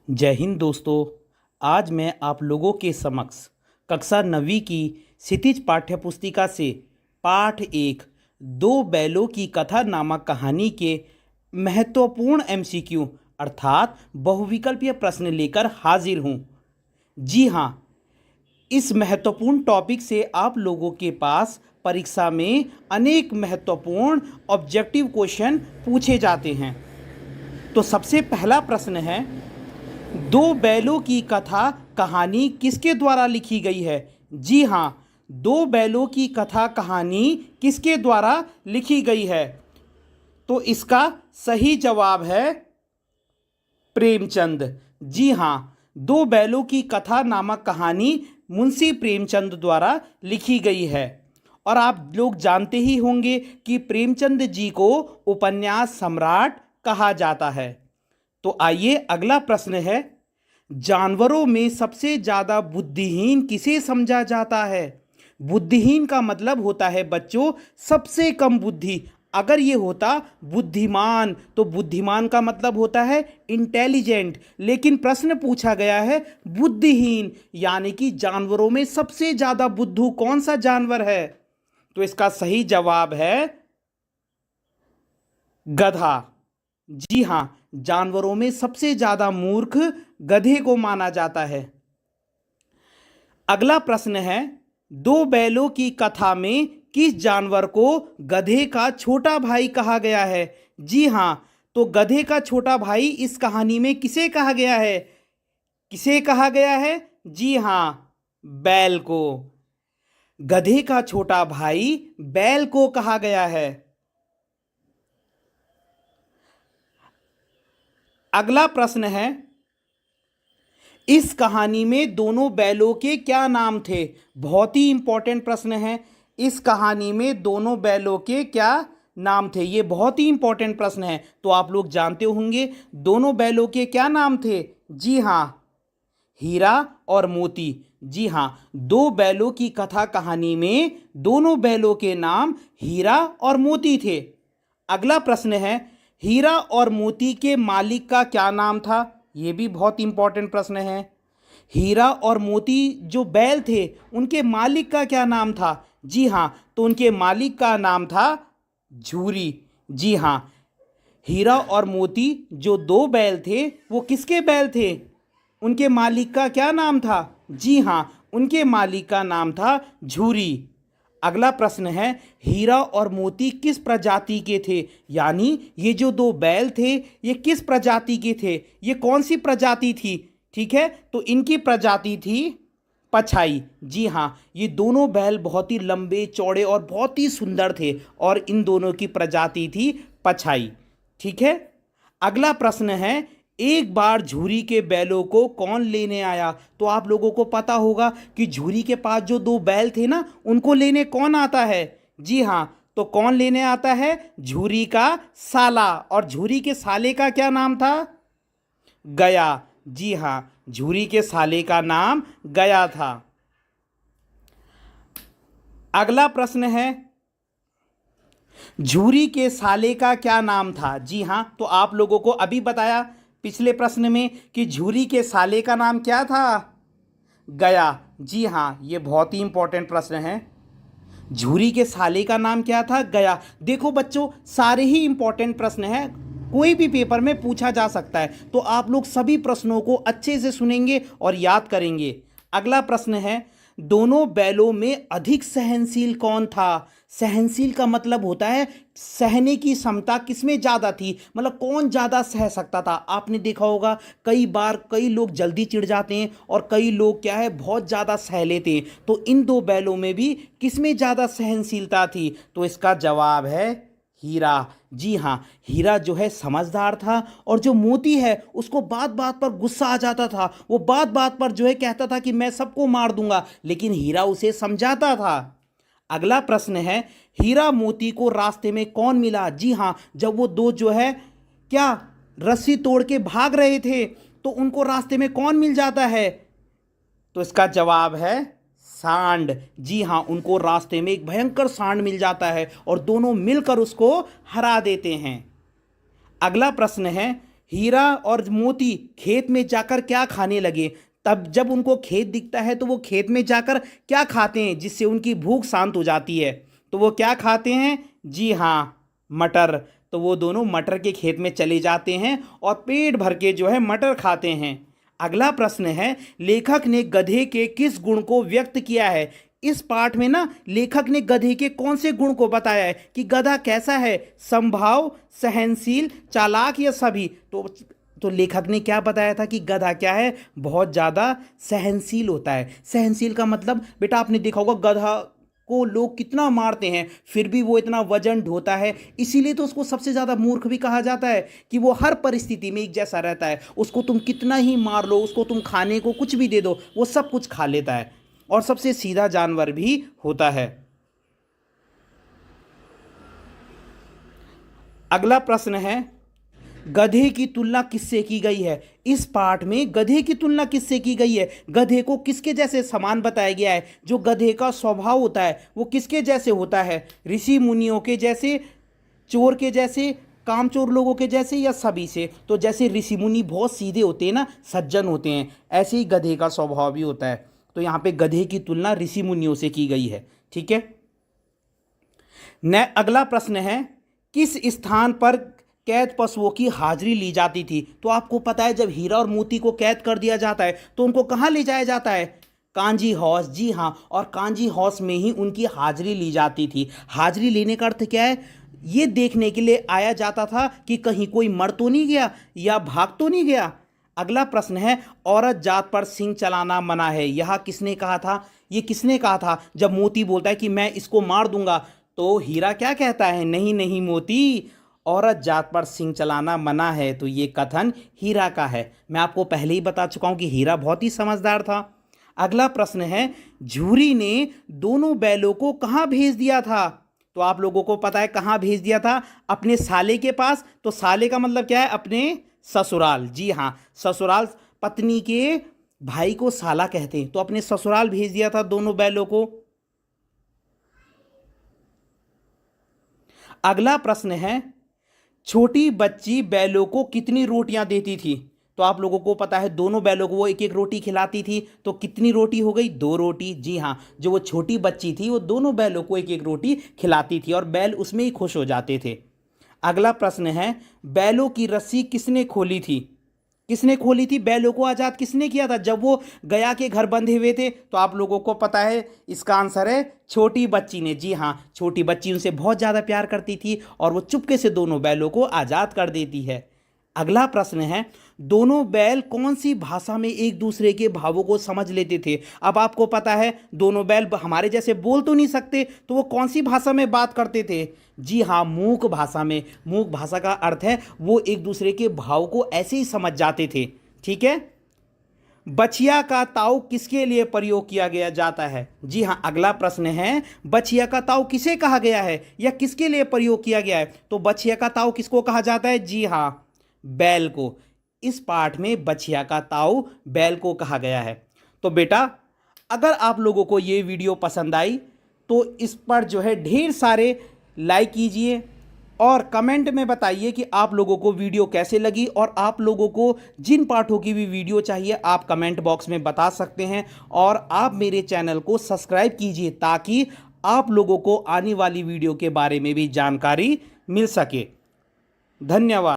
जय हिंद दोस्तों। आज मैं आप लोगों के समक्ष कक्षा 9वीं की क्षितिज पाठ्यपुस्तिका से पाठ 1 दो बैलों की कथा नामक कहानी के महत्वपूर्ण एमसीक्यू अर्थात बहुविकल्पीय प्रश्न लेकर हाजिर हूँ। जी हाँ, इस महत्वपूर्ण टॉपिक से आप लोगों के पास परीक्षा में अनेक महत्वपूर्ण ऑब्जेक्टिव क्वेश्चन पूछे जाते हैं। तो सबसे पहला प्रश्न है, दो बैलों की कथा कहानी किसके द्वारा लिखी गई है? जी हाँ, दो बैलों की कथा कहानी किसके द्वारा लिखी गई है? तो इसका सही जवाब है प्रेमचंद। जी हाँ, दो बैलों की कथा नामक कहानी मुंशी प्रेमचंद द्वारा लिखी गई है। और आप लोग जानते ही होंगे कि प्रेमचंद जी को उपन्यास सम्राट कहा जाता है। तो आइए अगला प्रश्न है, जानवरों में सबसे ज्यादा बुद्धिहीन किसे समझा जाता है? बुद्धिहीन का मतलब होता है बच्चों सबसे कम बुद्धि। अगर ये होता बुद्धिमान तो बुद्धिमान का मतलब होता है इंटेलिजेंट, लेकिन प्रश्न पूछा गया है बुद्धिहीन, यानी कि जानवरों में सबसे ज्यादा बुद्धू कौन सा जानवर है? तो इसका सही जवाब है गधा। जी हाँ, जानवरों में सबसे ज्यादा मूर्ख गधे को माना जाता है। अगला प्रश्न है, दो बैलों की कथा में किस जानवर को गधे का छोटा भाई कहा गया है? जी हाँ, तो गधे का छोटा भाई इस कहानी में किसे कहा गया है? किसे कहा गया है? जी हाँ, बैल को। गधे का छोटा भाई बैल को कहा गया है। अगला प्रश्न है, इस कहानी में दोनों बैलों के क्या नाम थे? बहुत ही इंपॉर्टेंट प्रश्न है। इस कहानी में दोनों बैलों के क्या नाम थे? ये बहुत ही इंपॉर्टेंट प्रश्न है। तो आप लोग जानते होंगे दोनों बैलों के क्या नाम थे? जी हाँ, हीरा और मोती। जी हाँ, दो बैलों की कथा कहानी में दोनों बैलों के नाम हीरा और मोती थे। अगला प्रश्न है, हीरा और मोती के मालिक का क्या नाम था? यह भी बहुत इंपॉर्टेंट प्रश्न है। हीरा और मोती जो बैल थे उनके मालिक का क्या नाम था? जी हाँ, तो उनके मालिक का नाम था झूरी। जी हाँ, हीरा और मोती जो दो बैल थे वो किसके बैल थे? उनके मालिक का क्या नाम था? जी हाँ, उनके मालिक का नाम था झूरी। अगला प्रश्न है, हीरा और मोती किस प्रजाति के थे? यानी ये जो दो बैल थे ये किस प्रजाति के थे? ये कौन सी प्रजाति थी? ठीक है, तो इनकी प्रजाति थी पछाई। जी हाँ, ये दोनों बैल बहुत ही लंबे चौड़े और बहुत ही सुंदर थे और इन दोनों की प्रजाति थी पछाई। ठीक है। अगला प्रश्न है, एक बार झूरी के बैलों को कौन लेने आया? तो आप लोगों को पता होगा कि झूरी के पास जो दो बैल थे ना उनको लेने कौन आता है? जी हाँ, तो कौन लेने आता है? झूरी का साला। और झूरी के साले का क्या नाम था? गया। जी हाँ, झूरी के साले का नाम गया था। अगला प्रश्न है, झूरी के साले का क्या नाम था? जी हाँ, तो आप लोगों को अभी बताया पिछले प्रश्न में कि झूरी के साले का नाम क्या था? गया। जी हाँ, ये बहुत ही इंपॉर्टेंट प्रश्न है। झूरी के साले का नाम क्या था? गया। देखो बच्चों, सारे ही इंपॉर्टेंट प्रश्न हैं, कोई भी पेपर में पूछा जा सकता है, तो आप लोग सभी प्रश्नों को अच्छे से सुनेंगे और याद करेंगे। अगला प्रश्न है, दोनों बैलों में अधिक सहनशील कौन था? सहनशील का मतलब होता है सहने की क्षमता किसमें ज़्यादा थी, मतलब कौन ज़्यादा सह सकता था। आपने देखा होगा कई बार कई लोग जल्दी चिढ़ जाते हैं और कई लोग क्या है बहुत ज़्यादा सह लेते हैं। तो इन दो बैलों में भी किसमें ज़्यादा सहनशीलता थी? तो इसका जवाब है हीरा। जी हाँ, हीरा जो है समझदार था और जो मोती है उसको बात बात पर गुस्सा आ जाता था। वो बात बात पर जो है कहता था कि मैं सबको मार दूंगा, लेकिन हीरा उसे समझाता था। अगला प्रश्न है, हीरा मोती को रास्ते में कौन मिला? जी हाँ, जब वो दो जो है क्या रस्सी तोड़ के भाग रहे थे तो उनको रास्ते में कौन मिल जाता है? तो इसका जवाब है सांड। जी हाँ, उनको रास्ते में एक भयंकर सांड मिल जाता है और दोनों मिलकर उसको हरा देते हैं। अगला प्रश्न है, हीरा और मोती खेत में जाकर क्या खाने लगे। तब जब उनको खेत दिखता है तो वो खेत में जाकर क्या खाते हैं जिससे उनकी भूख शांत हो जाती है। तो वो क्या खाते हैं, जी हाँ, मटर। तो वो दोनों मटर के खेत में चले जाते हैं और पेट भर के जो है मटर खाते हैं। अगला प्रश्न है, लेखक ने गधे के किस गुण को व्यक्त किया है। इस पाठ में ना लेखक ने गधे के कौन से गुण को बताया है कि गधा कैसा है, संभाव, सहनशील, चालाक या सभी। तो लेखक ने क्या बताया था कि गधा क्या है, बहुत ज़्यादा सहनशील होता है। सहनशील का मतलब बेटा आपने देखा होगा गधा को लोग कितना मारते हैं फिर भी वो इतना वजन ढोता है, इसीलिए तो उसको सबसे ज़्यादा मूर्ख भी कहा जाता है कि वो हर परिस्थिति में एक जैसा रहता है। उसको तुम कितना ही मार लो, उसको तुम खाने को कुछ भी दे दो, वो सब कुछ खा लेता है और सबसे सीधा जानवर भी होता है। अगला प्रश्न है, गधे की तुलना किससे की गई है। इस पाठ में गधे की तुलना किससे की गई है, गधे को किसके जैसे समान बताया गया है। जो गधे का स्वभाव होता है वो किसके जैसे होता है, ऋषि मुनियों के जैसे, चोर के जैसे, कामचोर लोगों के जैसे या सभी से। तो जैसे ऋषि मुनि बहुत सीधे होते हैं ना, सज्जन होते हैं, ऐसे ही गधे का स्वभाव भी होता है। तो यहाँ पे गधे की तुलना ऋषि मुनियों से की गई है। ठीक है। अगला प्रश्न है, किस स्थान पर कैद पशुओं की हाजिरी ली जाती थी। तो आपको पता है जब हीरा और मोती को कैद कर दिया जाता है तो उनको कहाँ ले जाया जाता है, कांजी हाउस। जी हाँ, और कांजी हाउस में ही उनकी हाजिरी ली जाती थी। हाजिरी लेने का अर्थ क्या है, ये देखने के लिए आया जाता था कि कहीं कोई मर तो नहीं गया या भाग तो नहीं गया। अगला प्रश्न है, औरत जात पर सिंह चलाना मना है, यह किसने कहा था। ये किसने कहा था, जब मोती बोलता है कि मैं इसको मार दूंगा तो हीरा क्या कहता है, नहीं नहीं मोती, औरत जात पर सिंह चलाना मना है। तो ये कथन हीरा का है। मैं आपको पहले ही बता चुका हूं कि हीरा बहुत ही समझदार था। अगला प्रश्न है, झूरी ने दोनों बैलों को कहाँ भेज दिया था। तो आप लोगों को पता है कहाँ भेज दिया था, अपने साले के पास। तो साले का मतलब क्या है, अपने ससुराल। जी हाँ, ससुराल, पत्नी के भाई को साला कहते हैं, तो अपने ससुराल भेज दिया था दोनों बैलों को। अगला प्रश्न है, छोटी बच्ची बैलों को कितनी रोटियां देती थी। तो आप लोगों को पता है दोनों बैलों को वो एक एक रोटी खिलाती थी, तो कितनी रोटी हो गई, 2 रोटी। जी हाँ, जो वो छोटी बच्ची थी वो दोनों बैलों को एक एक रोटी खिलाती थी और बैल उसमें ही खुश हो जाते थे। अगला प्रश्न है, बैलों की रस्सी किसने खोली थी। किसने खोली थी, बैलों को आज़ाद किसने किया था जब वो गया के घर बंधे हुए थे। तो आप लोगों को पता है इसका आंसर है छोटी बच्ची ने। जी हाँ, छोटी बच्ची उनसे बहुत ज़्यादा प्यार करती थी और वो चुपके से दोनों बैलों को आज़ाद कर देती है। अगला प्रश्न है, दोनों बैल कौन सी भाषा में एक दूसरे के भावों को समझ लेते थे। अब आपको पता है दोनों बैल हमारे जैसे बोल तो नहीं सकते, तो वो कौन सी भाषा में बात करते थे। जी हाँ, मूक भाषा में। मूक भाषा का अर्थ है वो एक दूसरे के भाव को ऐसे ही समझ जाते थे। ठीक है। बछिया का ताव किसके लिए प्रयोग किया गया जाता है। जी हाँ, अगला प्रश्न है, बछिया का ताव किसे कहा गया है या किसके लिए प्रयोग किया गया है। तो बछिया का ताव किसको कहा जाता है, जी हाँ, बैल को। इस पाठ में बछिया का ताऊ बैल को कहा गया है। तो बेटा अगर आप लोगों को ये वीडियो पसंद आई तो इस पर जो है ढेर सारे लाइक कीजिए और कमेंट में बताइए कि आप लोगों को वीडियो कैसे लगी, और आप लोगों को जिन पाठों की भी वीडियो चाहिए आप कमेंट बॉक्स में बता सकते हैं। और आप मेरे चैनल को सब्सक्राइब कीजिए ताकि आप लोगों को आने वाली वीडियो के बारे में भी जानकारी मिल सके। धन्यवाद।